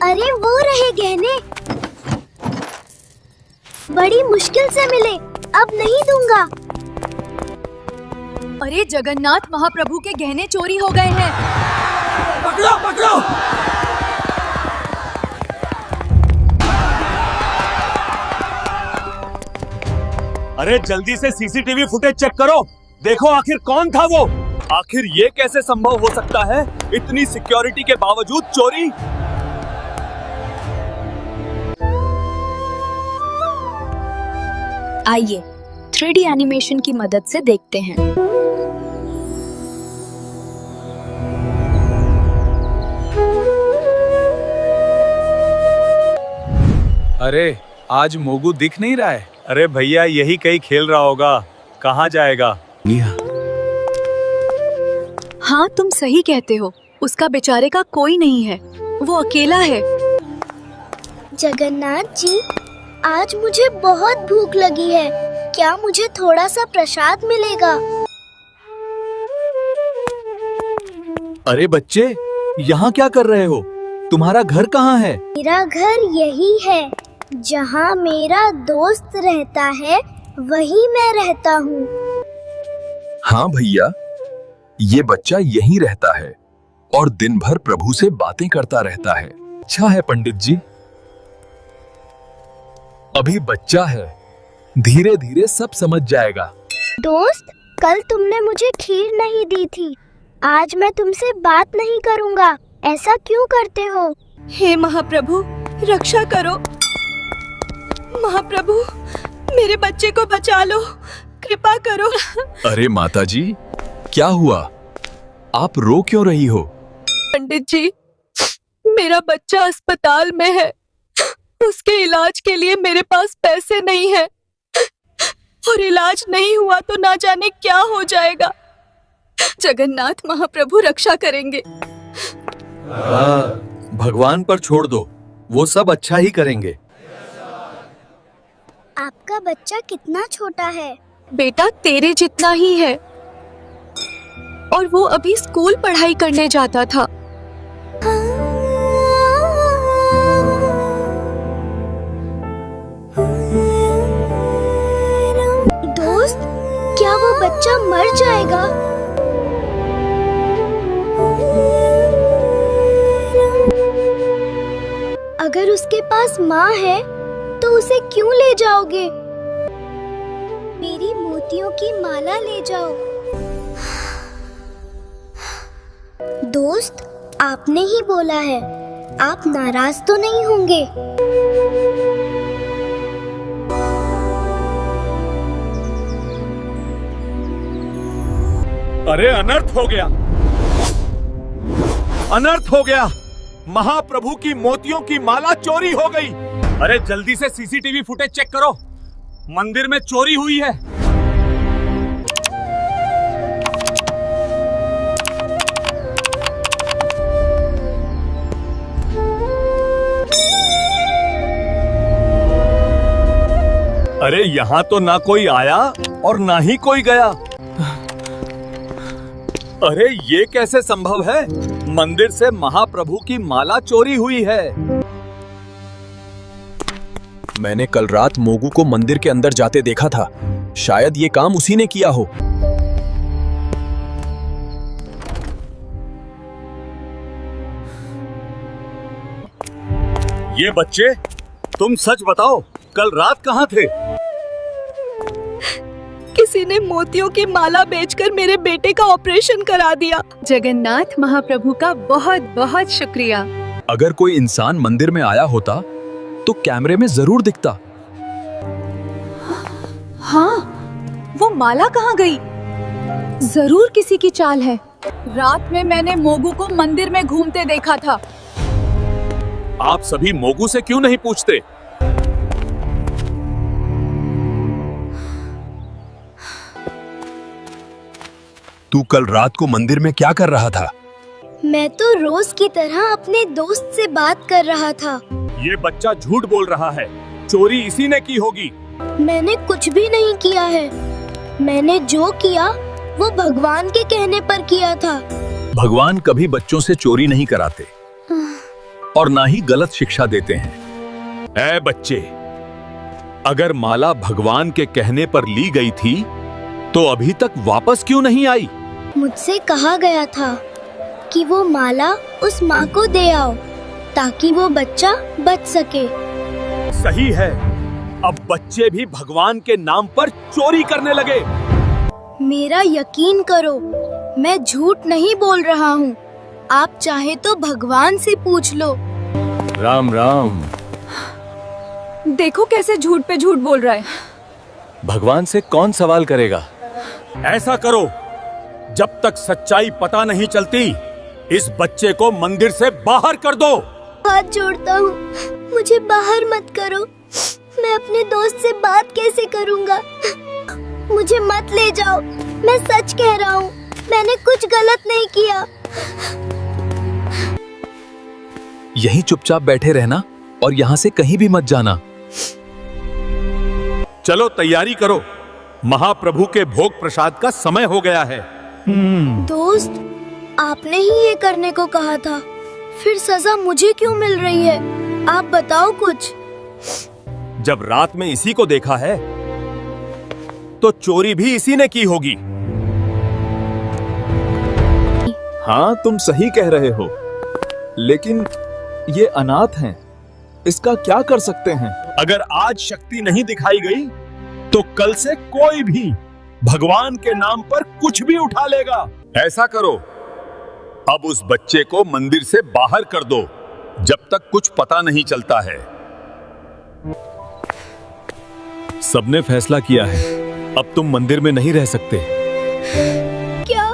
अरे वो रहे गहने, बड़ी मुश्किल से मिले, अब नहीं दूंगा। अरे जगन्नाथ महाप्रभु के गहने चोरी हो गए हैं। पकड़ो पकड़ो। अरे जल्दी से सीसीटीवी फुटेज चेक करो, देखो आखिर कौन था वो। आखिर ये कैसे संभव हो सकता है, इतनी सिक्योरिटी के बावजूद चोरी। आइए 3D एनिमेशन की मदद से देखते हैं। अरे आज मोगू दिख नहीं रहा है। अरे भैया यही कहीं खेल रहा होगा, कहाँ जाएगा। हाँ तुम सही कहते हो, उसका बेचारे का कोई नहीं है, वो अकेला है। जगन्नाथ जी, आज मुझे बहुत भूख लगी है, क्या मुझे थोड़ा सा प्रसाद मिलेगा? अरे बच्चे, यहाँ क्या कर रहे हो? तुम्हारा घर कहाँ है? मेरा घर यही है, जहाँ मेरा दोस्त रहता है वही मैं रहता हूँ। हाँ भैया, ये बच्चा यहीं रहता है और दिन भर प्रभु से बातें करता रहता है। अच्छा है पंडित जी, अभी बच्चा है, धीरे धीरे सब समझ जाएगा। दोस्त, कल तुमने मुझे खीर नहीं दी थी, आज मैं तुमसे बात नहीं करूँगा, ऐसा क्यों करते हो? हे महाप्रभु, रक्षा करो। महाप्रभु, मेरे बच्चे को बचा लो, कृपा करो। अरे माता जी, क्या हुआ? आप रो क्यों रही हो? पंडित जी, मेरा बच्चा अस्पताल में है, उसके इलाज के लिए मेरे पास पैसे नहीं है और इलाज नहीं हुआ तो ना जाने क्या हो जाएगा। जगन्नाथ महाप्रभु रक्षा करेंगे। भगवान पर छोड़ दो, वो सब अच्छा ही करेंगे। आपका बच्चा कितना छोटा है? बेटा तेरे जितना ही है और वो अभी स्कूल पढ़ाई करने जाता था। दोस्त, क्या वो बच्चा मर जाएगा? अगर उसके पास माँ है तो उसे क्यों ले जाओगे? मेरी मोतियों की माला ले जाओ। दोस्त, आपने ही बोला है, आप नाराज तो नहीं होंगे? अरे अनर्थ हो गया, अनर्थ हो गया, महाप्रभु की मोतियों की माला चोरी हो गई। अरे जल्दी से सीसीटीवी फुटेज चेक करो, मंदिर में चोरी हुई है। अरे यहाँ तो ना कोई आया और ना ही कोई गया। अरे ये कैसे संभव है? मंदिर से महाप्रभु की माला चोरी हुई है। मैंने कल रात मोगू को मंदिर के अंदर जाते देखा था, शायद ये काम उसी ने किया हो। ये बच्चे, तुम सच बताओ, कल रात कहाँ थे? किसी ने मोतियों की माला बेचकर मेरे बेटे का ऑपरेशन करा दिया। जगन्नाथ महाप्रभु का बहुत बहुत शुक्रिया। अगर कोई इंसान मंदिर में आया होता तो कैमरे में जरूर दिखता। हाँ, वो माला कहाँ गई? जरूर किसी की चाल है। रात में मैंने मोगू को मंदिर में घूमते देखा था। आप सभी मोगू से क्यों नहीं पूछते? तू कल रात को मंदिर में क्या कर रहा था? मैं तो रोज की तरह अपने दोस्त से बात कर रहा था। ये बच्चा झूठ बोल रहा है, चोरी इसी ने की होगी। मैंने कुछ भी नहीं किया है, मैंने जो किया वो भगवान के कहने पर किया था। भगवान कभी बच्चों से चोरी नहीं कराते। और ना ही गलत शिक्षा देते हैं। ऐ बच्चे, अगर माला भगवान के कहने पर ली गई थी तो अभी तक वापस क्यों नहीं आई? मुझसे कहा गया था कि वो माला उस माँ को दे आओ ताकि वो बच्चा बच सके। सही है, अब बच्चे भी भगवान के नाम पर चोरी करने लगे। मेरा यकीन करो, मैं झूठ नहीं बोल रहा हूँ। आप चाहे तो भगवान से पूछ लो। राम राम। देखो कैसे झूठ पे झूठ बोल रहा है। भगवान से कौन सवाल करेगा? ऐसा करो, जब तक सच्चाई पता नहीं चलती इस बच्चे को मंदिर से बाहर कर दो। हाथ जोड़ता हूँ, मुझे बाहर मत करो। मैं अपने दोस्त से बात कैसे करूँगा? मुझे मत ले जाओ, मैं सच कह रहा हूँ, मैंने कुछ गलत नहीं किया। यहीं चुपचाप बैठे रहना और यहाँ से कहीं भी मत जाना। चलो तैयारी करो, महाप्रभु के भोग प्रसाद का समय हो गया है। दोस्त, आपने ही ये करने को कहा था, फिर सजा मुझे क्यों मिल रही है? आप बताओ कुछ। जब रात में इसी को देखा है तो चोरी भी इसी ने की होगी। हाँ, तुम सही कह रहे हो, लेकिन ये अनाथ हैं, इसका क्या कर सकते हैं? अगर आज शक्ति नहीं दिखाई गई तो कल से कोई भी भगवान के नाम पर कुछ भी उठा लेगा। ऐसा करो, अब उस बच्चे को मंदिर से बाहर कर दो जब तक कुछ पता नहीं चलता है। सबने फैसला किया है, अब तुम मंदिर में नहीं रह सकते। क्या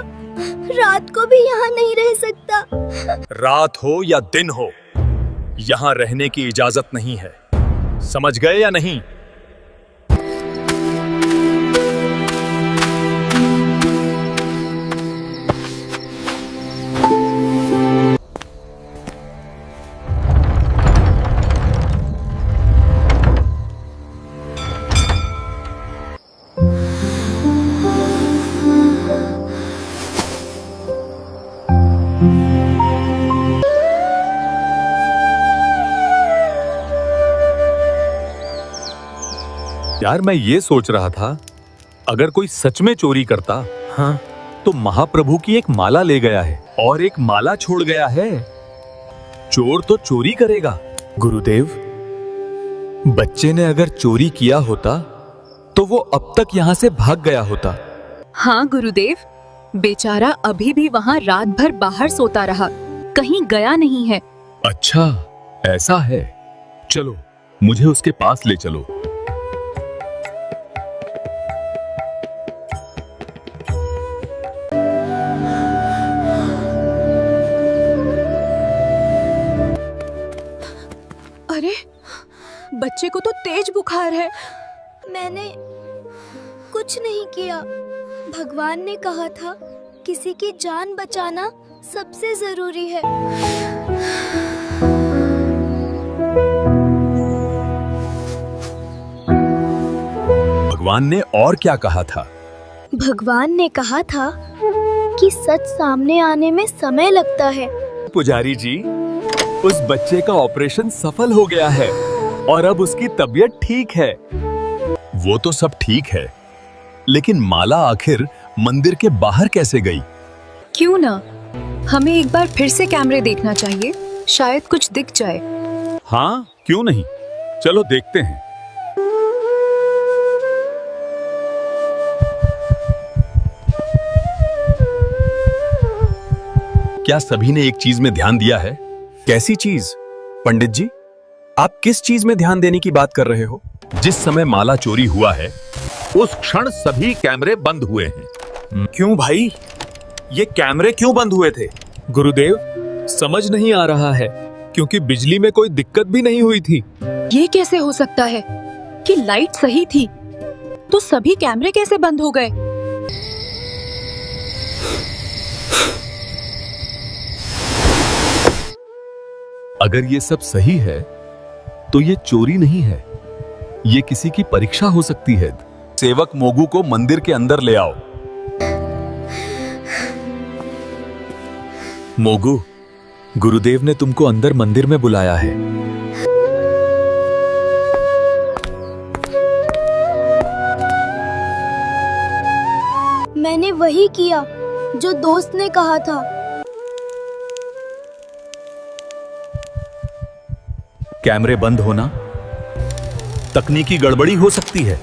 रात को भी यहाँ नहीं रह सकता? रात हो या दिन हो, यहाँ रहने की इजाजत नहीं है। समझ गए या नहीं? यार, मैं ये सोच रहा था, अगर कोई सच में चोरी करता, हाँ, तो महाप्रभु की एक माला ले गया है और एक माला छोड़ गया है। चोर तो चोरी करेगा। गुरुदेव, बच्चे ने अगर चोरी किया होता तो वो अब तक यहाँ से भाग गया होता। हाँ गुरुदेव, बेचारा अभी भी वहाँ रात भर बाहर सोता रहा, कहीं गया नहीं है। अच्छा, ऐसा है। चलो, मुझे उसके पास ले चलो। अरे, बच्चे को तो तेज बुखार है। मैंने कुछ नहीं किया। भगवान ने कहा था किसी की जान बचाना सबसे जरूरी है। भगवान ने और क्या कहा था? भगवान ने कहा था कि सच सामने आने में समय लगता है। पुजारी जी, उस बच्चे का ऑपरेशन सफल हो गया है और अब उसकी तबीयत ठीक है। वो तो सब ठीक है, लेकिन माला आखिर मंदिर के बाहर कैसे गई? क्यों ना, हमें एक बार फिर से कैमरे देखना चाहिए, शायद कुछ दिख जाए। हाँ, क्यों नहीं, चलो देखते हैं। क्या सभी ने एक चीज में ध्यान दिया है? कैसी चीज? पंडित जी, आप किस चीज में ध्यान देने की बात कर रहे हो? जिस समय माला चोरी हुआ है उस क्षण सभी कैमरे बंद हुए हैं। क्यों भाई, ये कैमरे क्यों बंद हुए थे? गुरुदेव, समझ नहीं आ रहा है, क्योंकि बिजली में कोई दिक्कत भी नहीं हुई थी। ये कैसे हो सकता है कि लाइट सही थी तो सभी कैमरे कैसे बंद हो गए? अगर ये सब सही है तो ये चोरी नहीं है, ये किसी की परीक्षा हो सकती है। सेवक मोगू को मंदिर के अंदर ले आओ। मोगू, गुरुदेव ने तुमको अंदर मंदिर में बुलाया है। मैंने वही किया जो दोस्त ने कहा था। कैमरे बंद होना तकनीकी गड़बड़ी हो सकती है।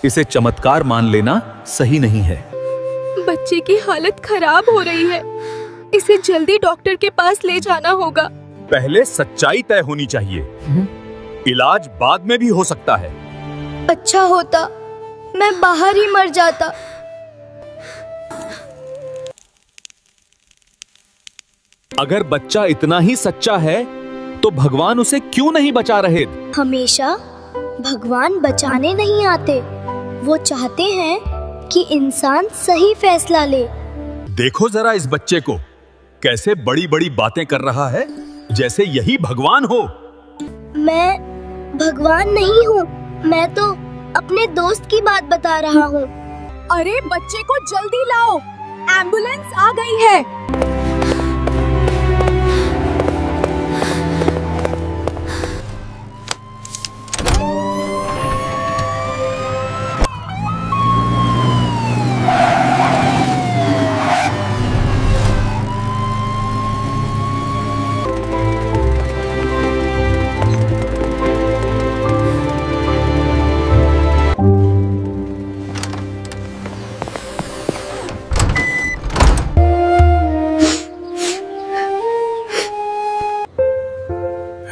इसे चमत्कार मान लेना सही नहीं है। बच्चे की हालत खराब हो रही है, इसे जल्दी डॉक्टर के पास ले जाना होगा। पहले सच्चाई तय होनी चाहिए। इलाज बाद में भी हो सकता है। अच्छा होता मैं बाहर ही मर जाता। अगर बच्चा इतना ही सच्चा है तो भगवान उसे क्यों नहीं बचा रहे? हमेशा भगवान बचाने नहीं आते, वो चाहते हैं कि इंसान सही फैसला ले। देखो जरा इस बच्चे को, कैसे बड़ी बड़ी बातें कर रहा है, जैसे यही भगवान हो। मैं भगवान नहीं हूँ, मैं तो अपने दोस्त की बात बता रहा हूँ। अरे बच्चे को जल्दी लाओ, एम्बुलेंस आ गई है।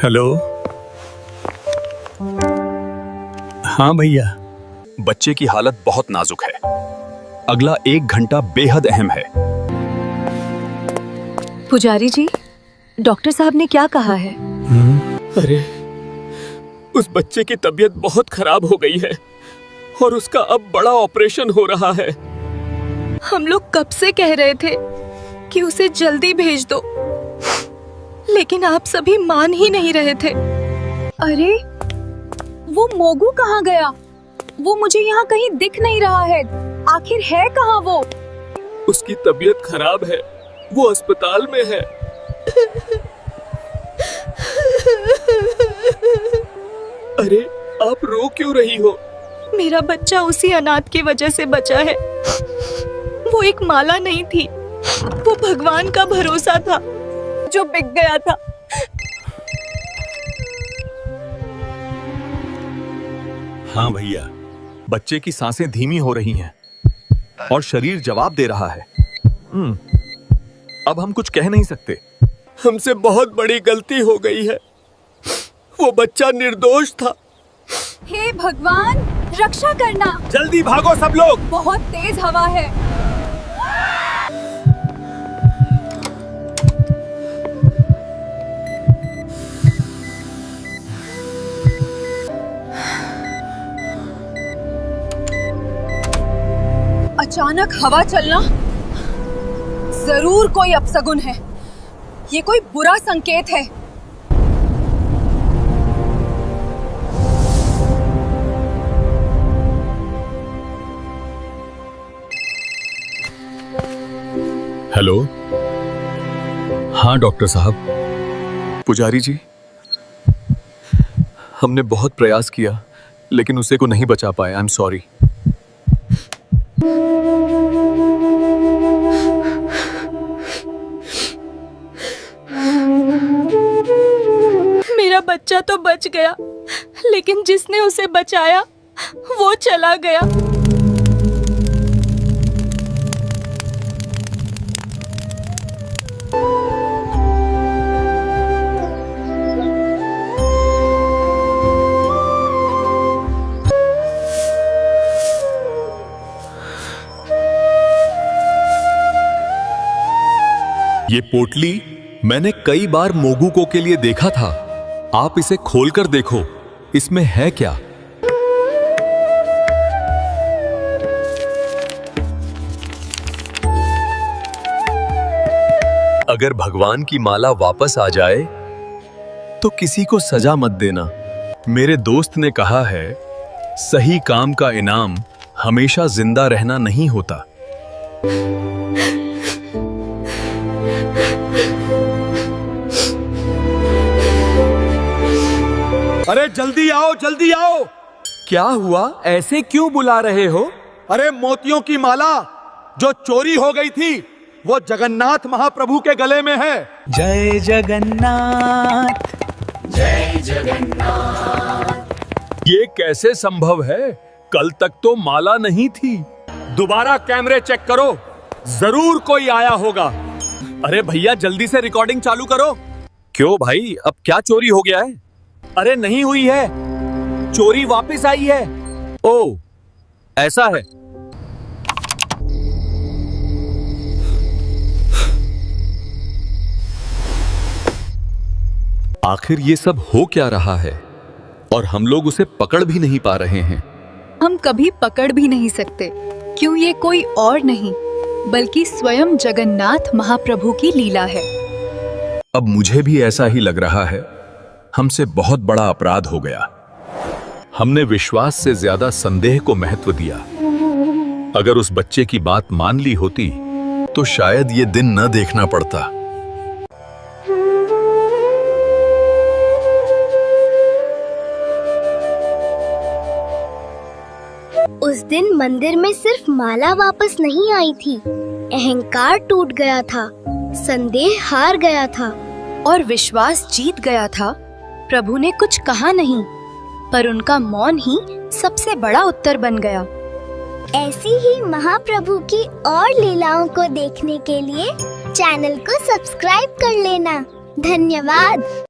हेलो। हाँ भैया। बच्चे की हालत बहुत नाजुक है। अगला 1 घंटा बेहद अहम है। पुजारी जी, डॉक्टर साहब ने क्या कहा है? अरे, उस बच्चे की तबीयत बहुत खराब हो गई है और उसका अब बड़ा ऑपरेशन हो रहा है। हम लोग कब से कह रहे थे कि उसे जल्दी भेज दो, लेकिन आप सभी मान ही नहीं रहे थे। अरे, वो मोगू कहाँ गया? वो मुझे यहाँ कहीं दिख नहीं रहा है। आखिर है कहाँ वो? उसकी तबीयत खराब है, वो अस्पताल में है। अरे, आप रो क्यों रही हो? मेरा बच्चा उसी अनाथ की वजह से बचा है। वो एक माला नहीं थी, वो भगवान का भरोसा था जो बिक गया था। हाँ भैया, बच्चे की सांसें धीमी हो रही हैं और शरीर जवाब दे रहा है। अब हम कुछ कह नहीं सकते। हमसे बहुत बड़ी गलती हो गई है। वो बच्चा निर्दोष था। हे भगवान, रक्षा करना। जल्दी भागो सब लोग। बहुत तेज हवा है। अचानक हवा चलना जरूर कोई अपशगुन है। ये कोई बुरा संकेत है। हेलो। हाँ डॉक्टर साहब। पुजारी जी, हमने बहुत प्रयास किया लेकिन उसे को नहीं बचा पाए। I am sorry. मेरा बच्चा तो बच गया, लेकिन जिसने उसे बचाया वो चला गया। ये पोटली मैंने कई बार मोगुको के लिए देखा था। आप इसे खोलकर देखो, इसमें है क्या? अगर भगवान की माला वापस आ जाए तो किसी को सजा मत देना। मेरे दोस्त ने कहा है, सही काम का इनाम हमेशा जिंदा रहना नहीं होता। अरे जल्दी आओ, जल्दी आओ। क्या हुआ? ऐसे क्यों बुला रहे हो? अरे मोतियों की माला जो चोरी हो गई थी वो जगन्नाथ महाप्रभु के गले में है। जय जगन्नाथ। ये कैसे संभव है? कल तक तो माला नहीं थी। दोबारा कैमरे चेक करो, जरूर कोई आया होगा। अरे भैया जल्दी से रिकॉर्डिंग चालू करो। क्यों भाई, अब क्या चोरी हो गया है? अरे नहीं हुई है, चोरी वापस आई है। ओह, ऐसा है। आखिर ये सब हो क्या रहा है और हम लोग उसे पकड़ भी नहीं पा रहे हैं। हम कभी पकड़ भी नहीं सकते, क्यों ये कोई और नहीं बल्कि स्वयं जगन्नाथ महाप्रभु की लीला है। अब मुझे भी ऐसा ही लग रहा है। हमसे बहुत बड़ा अपराध हो गया। हमने विश्वास से ज्यादा संदेह को महत्व दिया। अगर उस बच्चे की बात मान ली होती तो शायद ये दिन न देखना पड़ता। उस दिन मंदिर में सिर्फ माला वापस नहीं आई थी, अहंकार टूट गया था, संदेह हार गया था और विश्वास जीत गया था। प्रभु ने कुछ कहा नहीं, पर उनका मौन ही सबसे बड़ा उत्तर बन गया। ऐसी ही महाप्रभु की और लीलाओं को देखने के लिए चैनल को सब्सक्राइब कर लेना। धन्यवाद।